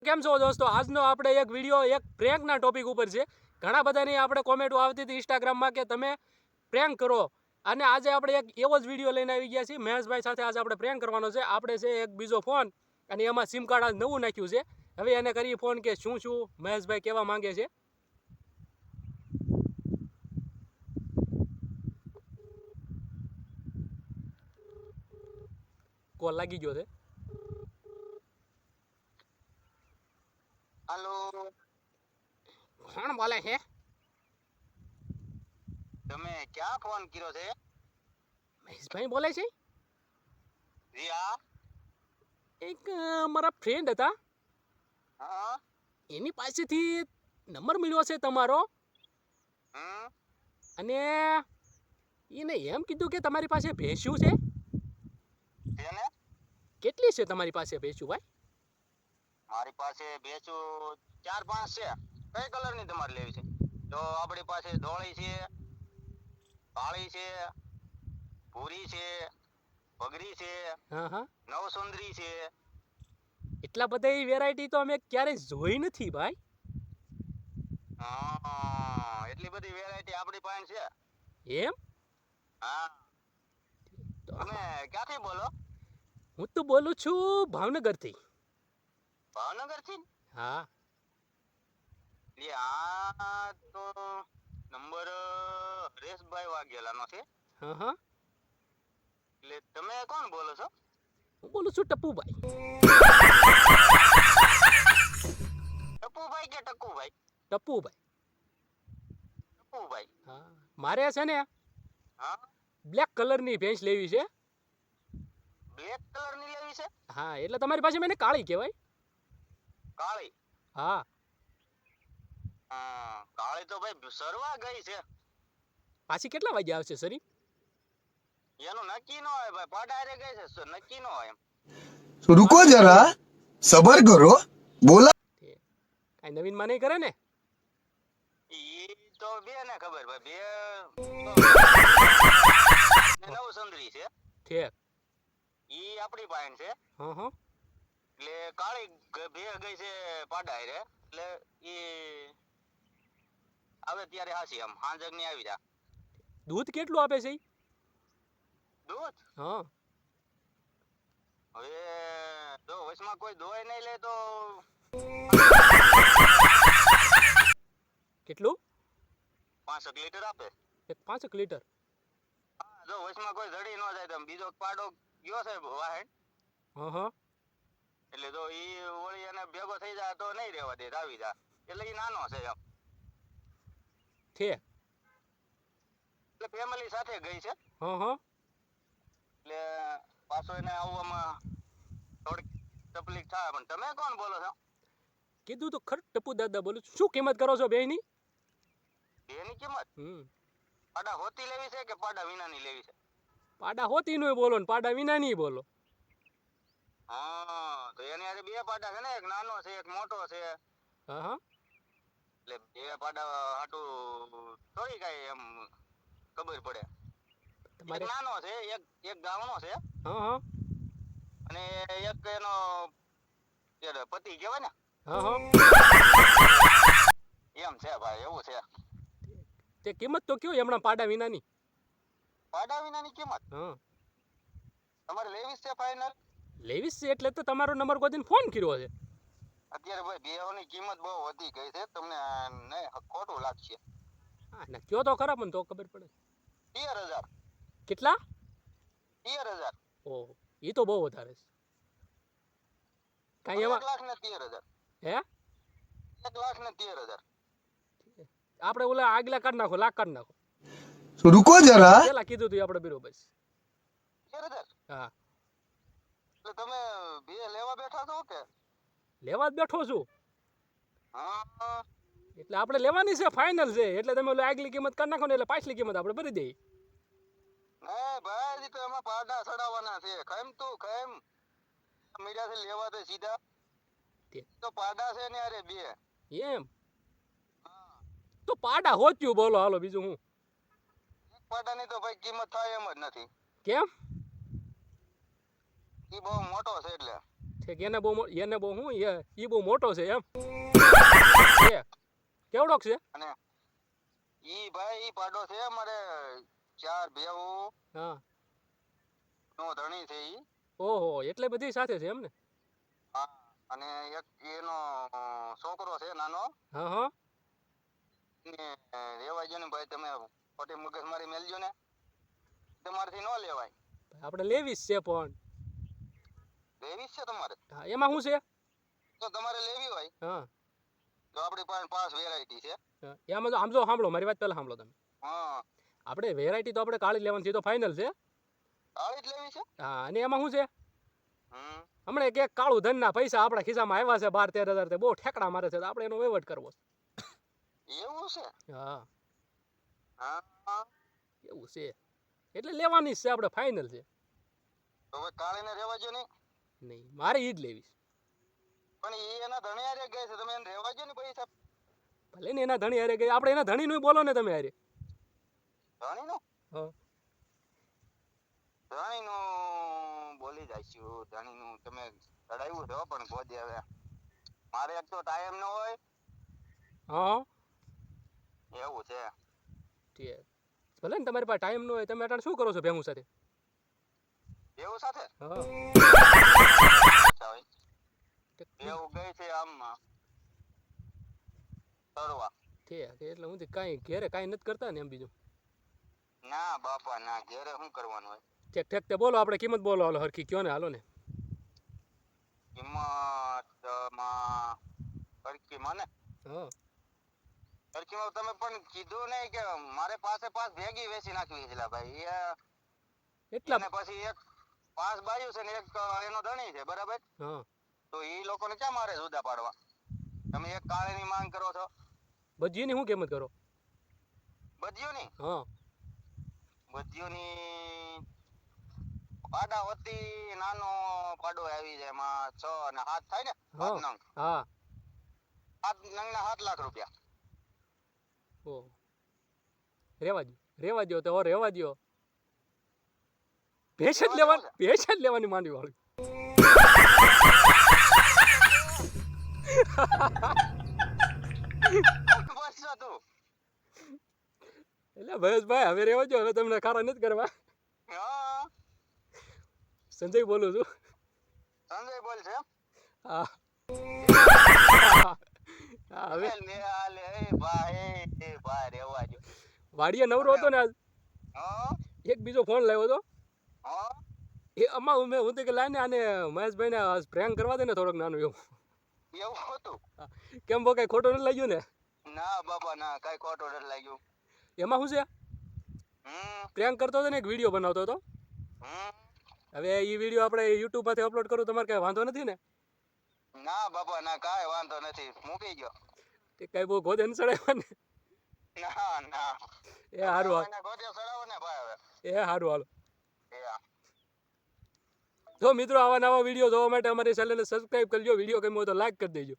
કેમ છો દોસ્તો? આજનો આપણે એક વિડીયો એક પ્રેન્કના ટોપિક ઉપર છે. ઘણા બધાની આપણે કોમેન્ટો આવતી હતી ઇન્સ્ટાગ્રામમાં કે તમે પ્રેન્ક કરો, અને આજે આપણે એક એવો જ વિડીયો લઈને આવી ગયા છીએ. મહેશભાઈ સાથે આજે આપણે પ્રેન્ક કરવાનો છે. આપણે છે એક બીજો ફોન અને એમાં સિમ કાર્ડ આજ નવું નાખ્યું છે. હવે એને કરી ફોન કે શું શું મહેશભાઈ કહેવા માંગે છે. કોલ લાગી ગયો છે. हेलो કોણ બોલે છે? તમે ક્યાં ફોન કર્યો છે? મહેશભાઈ બોલે છે. જી હા. એક મારા ફ્રેન્ડ હતા, હા. એની પાસેથી નંબર મળ્યો છે તમારો, અને એને એમ કીધું કે તમારી પાસે ભેંસ્યું છે. તેને કેટલી છે તમારી પાસે ભેંસ્યું ભાઈ? મારી પાસે ભેંસું 4-5 છે. કઈ કલરની તમારે લેવી છે? તો આપણી પાસે ધોળી છે, કાળી છે, ભૂરી છે, પગરી છે, હા હા, નવસુંદરી છે. એટલા બધા વેરાયટી તો અમે ક્યારેય જોઈ નથી ભાઈ. હા, એટલી બધી વેરાયટી આપણી પાસે છે. એમ? હા. તો તમે ક્યાંથી બોલો? હું તો બોલું છું ભાવનગરથી. ભાવનગરથી? હા. આ તો નંબર હરેશભાઈ વાઘેલાનો છે. હા હા, એટલે તમે કોણ બોલો છો? હું બોલું છું ટપુભાઈ. ટપુભાઈ કે ટકુભાઈ? ટપુભાઈ. ટપુભાઈ. હા, મારે છે ને હા. બ્લેક કલરની ભેંસ લેવી છે. બ્લેક કલરની લેવી છે? હા, એટલે તમારી પાસે મને કાળી કહેવાય. કાળી? હા. કાળી તો ભાઈ સરવા ગઈ છે. પાછી કેટલા વાગે આવશે સરી? એનું નક્કી ન હોય ભાઈ, પાડારે ગઈ છે, નક્કી ન હોય એમ. रुको जरा सबर करो बोला કાંઈ નવીનમાં નહીં કરે ને? ઈ તો બે ને ખબર ભાઈ, બે નવસુંદરી છે. ઠીક. ઈ આપણી પાસે છે. હા હા. એટલે કાળી બે ગઈ છે પાડારે, એટલે ઈ આવે ત્યારે હાસી આમ હાંજક ની આવી જા. દૂધ કેટલું આપે છે ઈ? દૂધ હા. હવે જો વચમાં કોઈ દોય નહીં લે તો કેટલું? 5 લીટર આપે. 5 લીટર? હા, જો વચમાં કોઈ જડી ન જાય તો બીજો પાડો ગયો છે વાહેણ. હા હા. એટલે જો ઈ વળી એને ભેગો થઈ જાય તો નહીં રહેવા દે, આવી જા. એટલે ઈ નાનો છે એમ. ઠીક. એટલે ફેમિલી સાથે ગઈ છે. હા હા. એટલે પાછો એને આવવામાં થોડીક તકલીફ થાય. પણ તમે કોણ બોલો છો? કીધું તો ખરું, ટપુ દાદા બોલું છું. શું કિંમત કરો છો બેયની? એની કિંમત પાડા હોતી લેવી છે કે પાડા વિનાની લેવી છે? પાડા હોતી નું બોલો ને પાડા વિનાની બોલો. હા, તો એની આજે બે પાડા છે ને, એક નાનો છે એક મોટો છે. હા હા. એટલે બે પાડા હાટું થોડી કઈ એમ ખબર પડે. એક નાનો છે, એક ગાવણો છે. હા હા. અને એક એનો પતિ કહેવાય ને. હા હા. એમ છે ભાઈ, એવું છે. તે કિંમત તો કયો હમણાં પાડા વિનાની? પાડા વિનાની કિંમત હા. તમારે લેવી છે ફાઇનલ? લેવીસ છે એટલે તો તમારો નંબર ગોતીને ફોન કર્યો છે. અત્યારે ભાઈ બેહોની કિંમત બહુ વધી ગઈ છે, તમને નહીં ખોટું લાગશે. હા ના, કયો તો ખરા પણ તો ખબર પડે. 13,000. કેટલા? 13,000. ઓહો, એ તો બહુ વધારે છે. કાંઈ એમાં 1,13,000. હે? 1,13,000. આપણે ઓલા આગલા કાઢ નાખો, લાખ કાઢ નાખો. रुको जरा પેલા કીધું તું આપણે બરોબર. 13,000. હા. એટલે તમે બે લેવા બેઠા છો કે? લેવા જ બેઠો છું. હા. એટલે આપણે લેવાની છે, ફાઇનલ છે. એટલે તમે ઓલી આગલી કિંમત કાઢ નાખો ને એટલે પાછલી કિંમત આપણે ભરી દઈએ. નહીં ભાઈ, તો એમાં પાડા ચડાવવાના છે. કેમ તું કેમ મીડિયા થી લેવા દે સીધા? તો પાડા છે ને અરે બે. એમ તો પાડા હોચ્યું બોલો, હાલો બીજું હું. એક પાડાની તો ભાઈ કિંમત થાય એમ જ નથી. કેમ? એ બહુ મોટો છે એટલે. ઠીક એને બહુ હું એ બહુ મોટો છે એમ છે કેવડોક છે અને ઈ ભાઈ ઈ પાડો છે અમારે 4 ભેવું હા નો ધણી છે ઈ. ઓહો એટલે બધી સાથે છે એમ ને હા અને એક એનો છોકરો છે નાનો. હા હા ને રેવા જો ને ભાઈ, તમે ખોટી મગજ મારી મેલજો ને, તમારથી નો લેવાય. આપણે લેવી જ છે પણ લેવી જ છે તમારે? હા એમાં શું છે તો તમારે લેવી હોય હા તો આપણી પાસે 5 વેરાયટી છે. હા, એમાં તો આમ જો સાંભળો મારી વાત પહેલા સાંભળો તમે હા આપણે વેરાયટી તો આપણે કાળી લેવાની છે એ તો ફાઇનલ છે કાળી જ લેવી છે. હા અને એમાં શું છે હમ હમણાં એક કાળું ધનના પૈસા આપણા ખિસ્સામાં આવ્યા છે 12-13 હજાર તે બહુ ઠેકડા મારે છે તો આપણે એનો વહીવટ કરવો એવું છે? છે હા હા એવું છે એટલે લેવાની જ છે આપણે ફાઇનલ છે તો હવે કાળીને રેવા જો નહીં. નહીં મારે ઈ જ લેવી છે પણ ઈ એના ધણિયારે ગઈ છે, તમે એને રેવા જો ને પૈસા. ભલે ને એના ધણી હારે ગઈ આપણે એના ધણીનું બોલો ને તમે હારે ધણીનું હા ધણીનું બોલી જાઈશું. ધણીનું તમે ચડાવ્યું છે હો, પણ ગોદી હવે મારે એક તો ટાઈમ ન હોય. હા એવું છે. ઠીક ભલે ને તમારી પાસે ટાઈમ ન હોય તમે અટાણે શું કરો છો ભેગું સાથે એવું સાથે હા એવું ગઈ છે આમમાં તરવા. ઠીક એટલે હું કાંઈ ઘેરે કાંઈ નથી કરતા ને એમ બીજું ના બાપા ના, ઘેરે શું કરવાનું હોય. ઠેક ઠેક તે બોલો આપણે કિંમત બોલો હાલો હરખી કયો ને હાલો ને કિંમતમાં સરખીમાં ને હા સરખીમાં તમે પણ કીધું નહીં કે મારે પાસે 5 ભેગી વેચી નાખવી છે લા ભાઈ. એટલા અને પછી એક 5 બાયું છે ને એક એનો ધણી છે, બરાબર? હા તો ઈ લોકોને ક્યાં મારે જુદા પાડવા? તમે એક કાળીની માંગ કરો છો, બજીની શું કિંમત કરો બધિયોની. હા બધિયોની પાડા હોતી નાનો પાડો આવી જાય, એમાં 6 અને 7 થાય ને, 7 હા નંગ. હા 7 નંગના 7 લાખ રૂપિયા. ઓહ રેવા દ્યો તો રેવા દ્યો ભેંસ જ લેવાની માંડવી વાળી બસ જો તું. એટલે ભાઈ હવે રેવા દ્યો હવે તમને ખારા નથી કરવા હા સંજય બોલું છું સંજય બોલ છે એમ? હા હા હવે લે આલે એ ભાઈ રેવા જો. વાડીએ નવરો હતો ને આજ હા એક બીજો ફોન લાવ્યો હતો હા એ આમાં હું તો કે લાઈને આને મહેશભાઈને પ્રેન્ક કરવા દે ને થોડોક નાનું એવું એવું હતું? કેમ બહુ કઈ ખોટું નથી લાગ્યું ને ના બાપા ના, કઈ ખોટું નથી લાગ્યું. એમાં શું છે હમ પ્રેન્ક કરતો હતો ને એક વિડીયો બનાવતો હતો હમ હવે એ વિડીયો આપણે યુટ્યુબ માંથી અપલોડ કરું તમારે કઈ વાંધો નથી ને ના બાપા ના, કાંઈ વાંધો નથી, મૂકી ગયો. કે કઈ બહુ ગોદે ન ચડાવ્યા ને ના ના, એ હારું હાલ એને ગોદે ચડાવો ને ભાઈ હવે. એ હારું હાલો એ હા. જો મિત્રો આવા નવા વિડીયો જોવા માટે અમારી ચેનલને સબસ્ક્રાઇબ કરજો વિડીયો ગમ્યો હોય તો લાઈક કરી દેજો